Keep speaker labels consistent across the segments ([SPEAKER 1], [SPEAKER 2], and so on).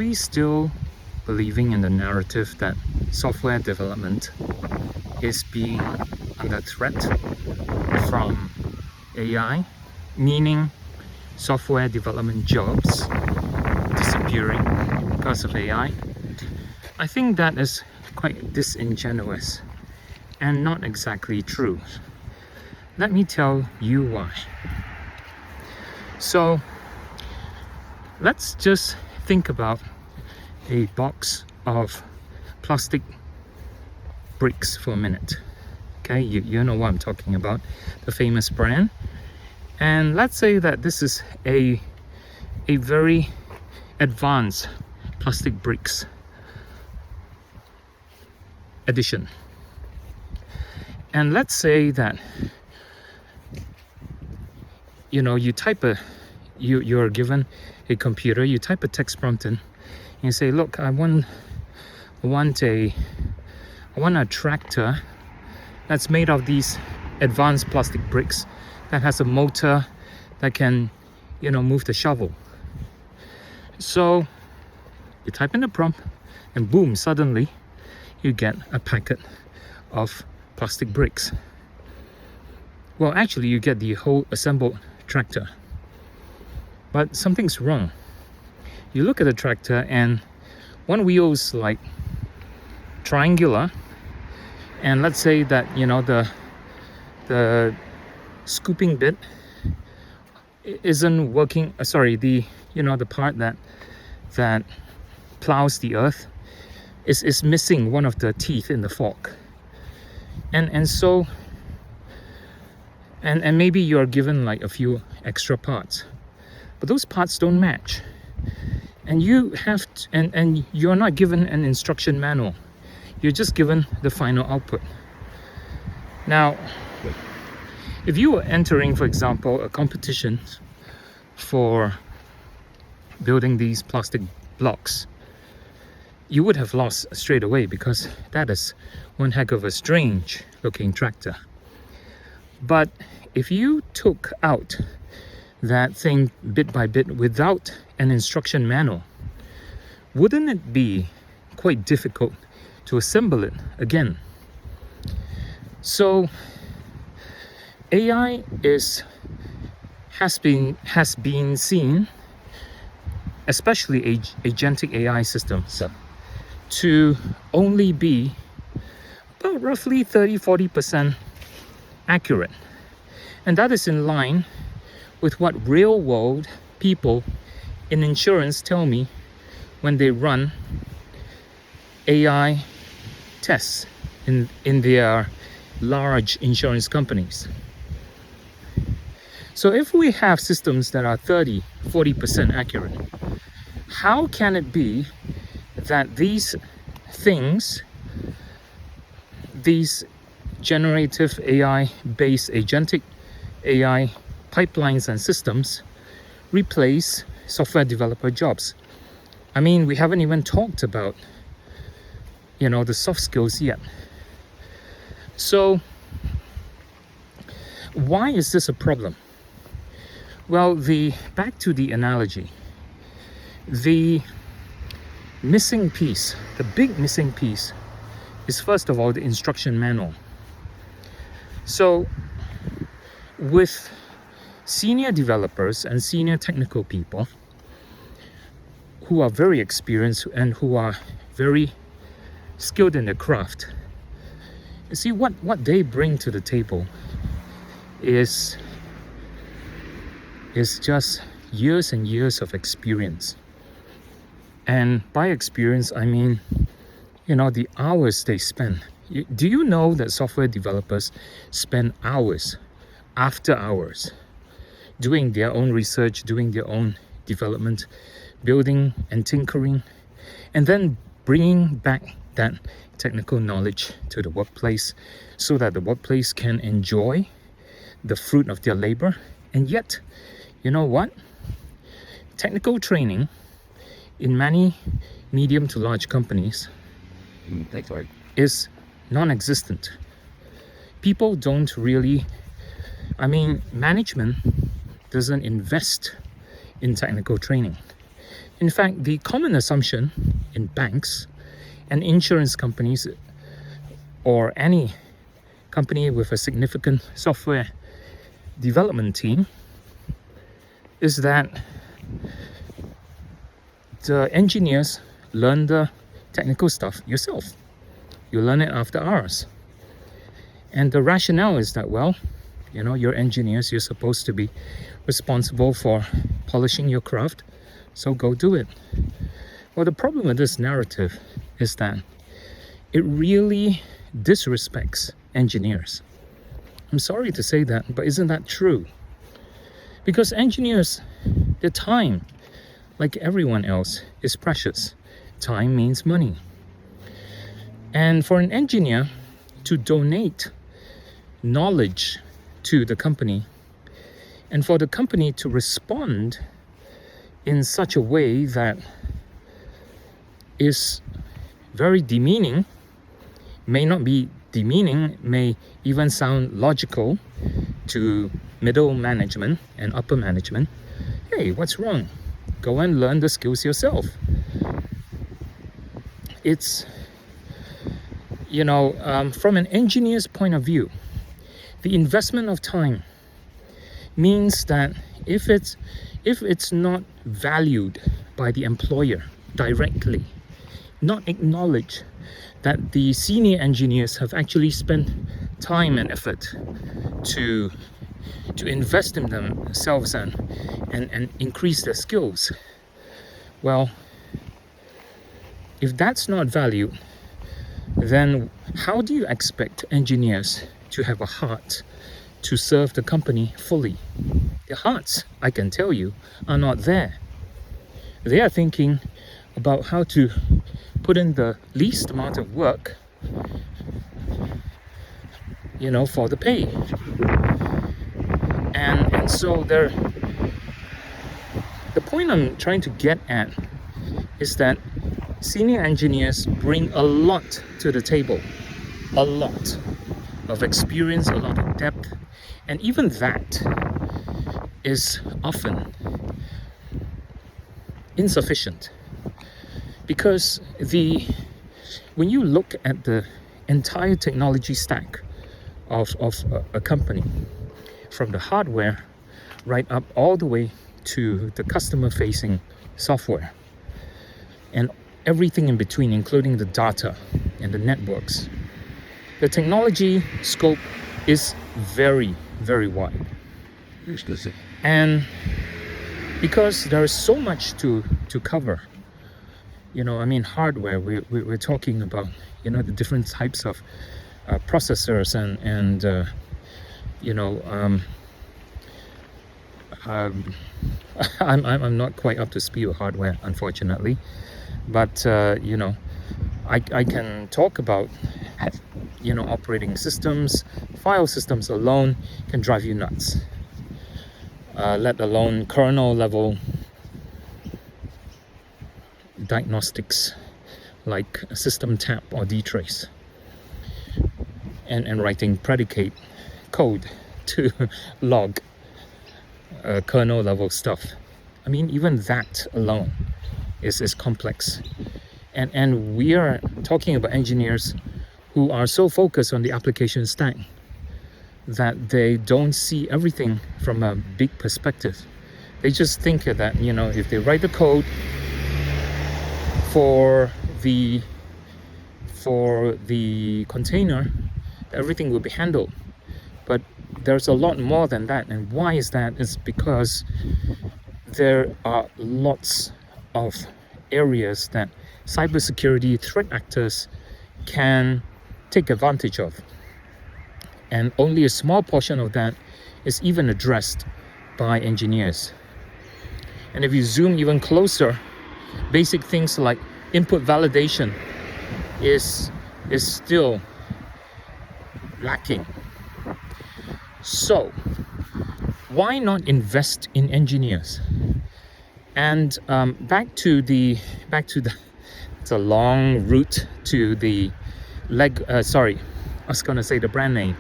[SPEAKER 1] we still believing in the narrative that software development is being under threat from AI, meaning software development jobs disappearing because of AI? I think that is quite disingenuous and not exactly true. Let me tell you why. So let's just think about a box of plastic bricks for a minute. Okay, you know what I'm talking about, the famous brand. And let's say that this is a very advanced plastic bricks edition. And let's say that you're given a computer, you type a text prompt in, and you say, look, I want a tractor that's made of these advanced plastic bricks that has a motor that can, move the shovel. So you type in the prompt, and boom, suddenly you get a packet of plastic bricks. Well, actually, you get the whole assembled tractor. But something's wrong. You look at the tractor, and one wheel's like triangular, and let's say that the scooping bit isn't working. The part that plows the earth is missing one of the teeth in the fork, and so maybe you're given like a few extra parts, but those parts don't match, and you have and you're not given an instruction manual. You're just given the final output. Now, if you were entering, for example, a competition for building these plastic blocks, you would have lost straight away, because that is one heck of a strange looking tractor. But if you took out that thing bit by bit without an instruction manual, wouldn't it be quite difficult to assemble it again? So AI has been seen, especially agentic AI systems, to only be about roughly 30-40% accurate. And that is in line with what real world people in insurance tell me when they run AI tests in their large insurance companies. So if we have systems that are 30-40% accurate, how can it be that these things, these generative AI based agentic AI pipelines and systems replace software developer jobs? I mean, we haven't even talked about the soft skills yet. So why is this a problem? Well, back to the analogy, the missing piece, the big missing piece, is first of all the instruction manual. So with senior developers and senior technical people who are very experienced and who are very skilled in their craft, you see, what they bring to the table is just years and years of experience. And by experience, I mean, the hours they spend. Do you know that software developers spend hours after hours doing their own research, doing their own development, building and tinkering, and then bringing back that technical knowledge to the workplace so that the workplace can enjoy the fruit of their labor? And yet, you know what? Technical training in many medium to large companies is non-existent. People don't really, management doesn't invest in technical training. In fact, the common assumption in banks and insurance companies, or any company with a significant software development team, is that the engineers learn the technical stuff yourself. You learn it after hours. And the rationale is that, well, you're engineers, you're supposed to be responsible for polishing your craft, so go do it. Well, the problem with this narrative is that it really disrespects engineers. I'm sorry to say that, but isn't that true? Because engineers, their time, like everyone else, is precious. Time means money. And for an engineer to donate knowledge to the company, and for the company to respond in such a way that is very demeaning, may not be demeaning, may even sound logical to middle management and upper management. Hey, what's wrong? Go and learn the skills yourself. It's, from an engineer's point of view, the investment of time means that if it's not valued by the employer directly, not acknowledged that the senior engineers have actually spent time and effort to invest in themselves and increase their skills. Well, if that's not valued, then how do you expect engineers to have a heart to serve the company fully? Their hearts, I can tell you, are not there. They are thinking about how to put in the least amount of work, for the pay. And so the point I'm trying to get at is that senior engineers bring a lot to the table, a lot of experience, a lot of depth, and even that is often insufficient, because when you look at the entire technology stack of a company, from the hardware right up all the way to the customer facing software and everything in between, including the data and the networks, the technology scope is very, very wide. And because there is so much to cover, hardware, we're talking about, the different types of processors and I'm not quite up to speed with hardware, unfortunately, but I can talk about operating systems. File systems alone can drive you nuts, let alone kernel level diagnostics like system tap or dtrace, and writing predicate code to log kernel level stuff. Even that alone is complex, and we are talking about engineers who are so focused on the application stack that they don't see everything from a big perspective. They just think that if they write the code for the container, everything will be handled. But there's a lot more than that. And why is that? It's because there are lots of areas that cybersecurity threat actors can take advantage of. And only a small portion of that is even addressed by engineers. And if you zoom even closer, basic things like input validation is still lacking. So why not invest in engineers? And back to the it's a long route to the the brand name,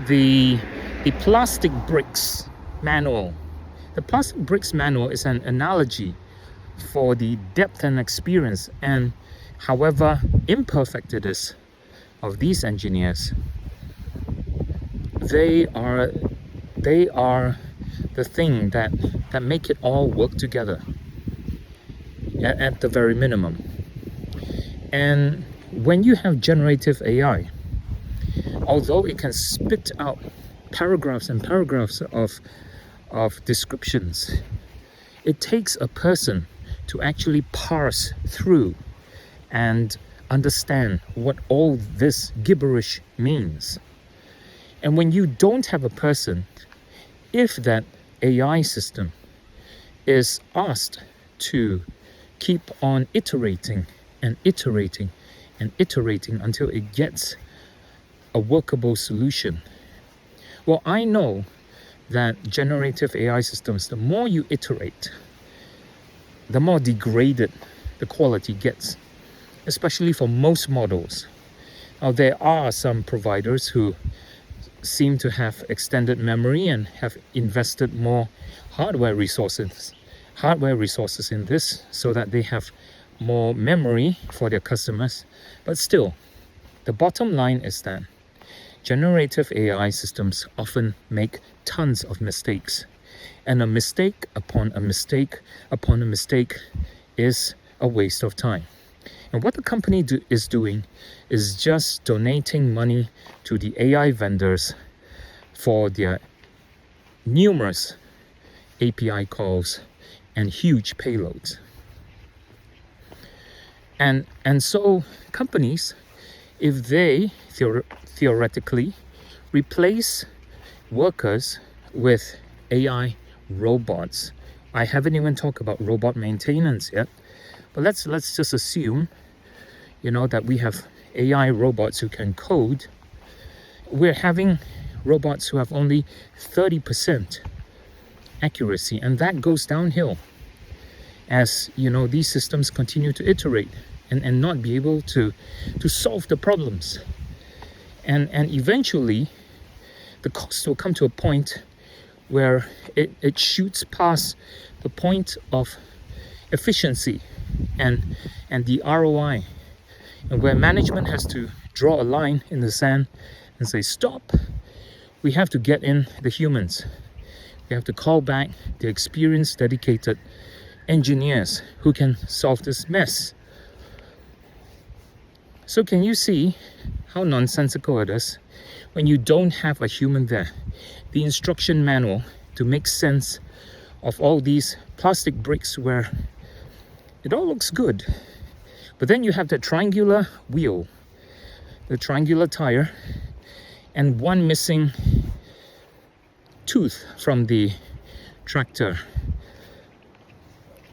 [SPEAKER 1] the plastic bricks manual. The plastic bricks manual is an analogy for the depth and experience, and however imperfect it is, of these engineers. They are the thing that make it all work together at the very minimum. And when you have generative AI, although it can spit out paragraphs and paragraphs of descriptions, it takes a person to actually parse through and understand what all this gibberish means. And when you don't have a person, if that AI system is asked to keep on iterating and iterating and iterating until it gets a workable solution, well, I know that generative AI systems, the more you iterate, the more degraded the quality gets, especially for most models. Now, there are some providers who seem to have extended memory and have invested more hardware resources in this, so that they have more memory for their customers. But still, the bottom line is that generative AI systems often make tons of mistakes, and a mistake upon a mistake upon a mistake is a waste of time. And what the company is doing is just donating money to the AI vendors for their numerous API calls and huge payloads. And so companies, if they theoretically replace workers with AI robots, I haven't even talked about robot maintenance yet, but let's just assume, that we have AI robots who can code. We're having robots who have only 30% accuracy, and that goes downhill as these systems continue to iterate and not be able to solve the problems. And eventually the cost will come to a point where it shoots past the point of efficiency and the ROI, and where management has to draw a line in the sand and say, stop, we have to get in the humans. We have to call back the experienced, dedicated engineers who can solve this mess. So can you see how nonsensical it is when you don't have a human there? The instruction manual to make sense of all these plastic bricks where it all looks good, but then you have the triangular wheel, the triangular tire, and one missing tooth from the tractor,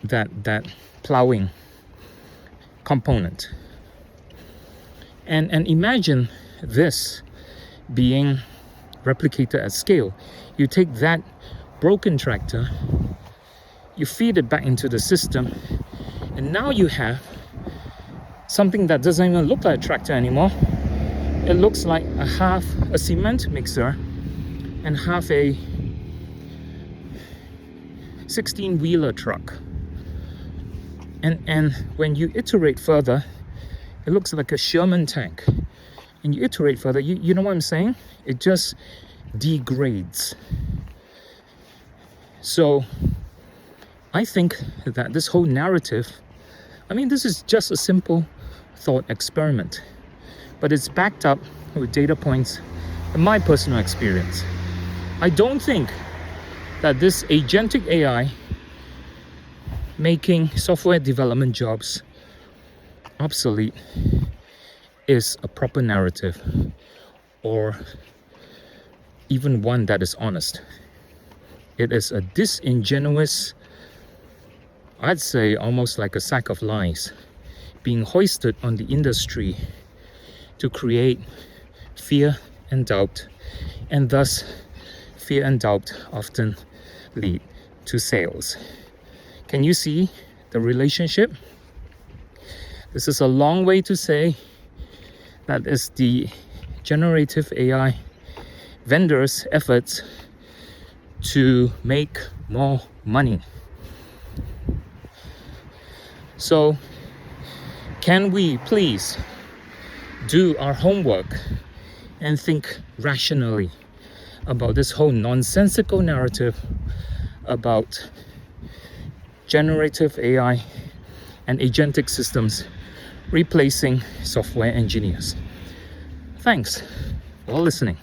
[SPEAKER 1] that plowing component. And imagine this being replicated at scale. You take that broken tractor, you feed it back into the system, and now you have something that doesn't even look like a tractor anymore. It looks like half a cement mixer and half a 16-wheeler truck. And when you iterate further, it looks like a Sherman tank. And you iterate further, you know what I'm saying? It just degrades. So I think that this whole narrative, this is just a simple thought experiment, but it's backed up with data points and my personal experience. I don't think that this agentic AI making software development jobs obsolete is a proper narrative, or even one that is honest. It is a disingenuous, I'd say almost like a sack of lies, being hoisted on the industry to create fear and doubt, and thus fear and doubt often lead to sales. Can you see the relationship? This is a long way to say that is the generative AI vendors' efforts to make more money. So can we please do our homework and think rationally about this whole nonsensical narrative about generative AI and agentic systems replacing software engineers? Thanks for listening.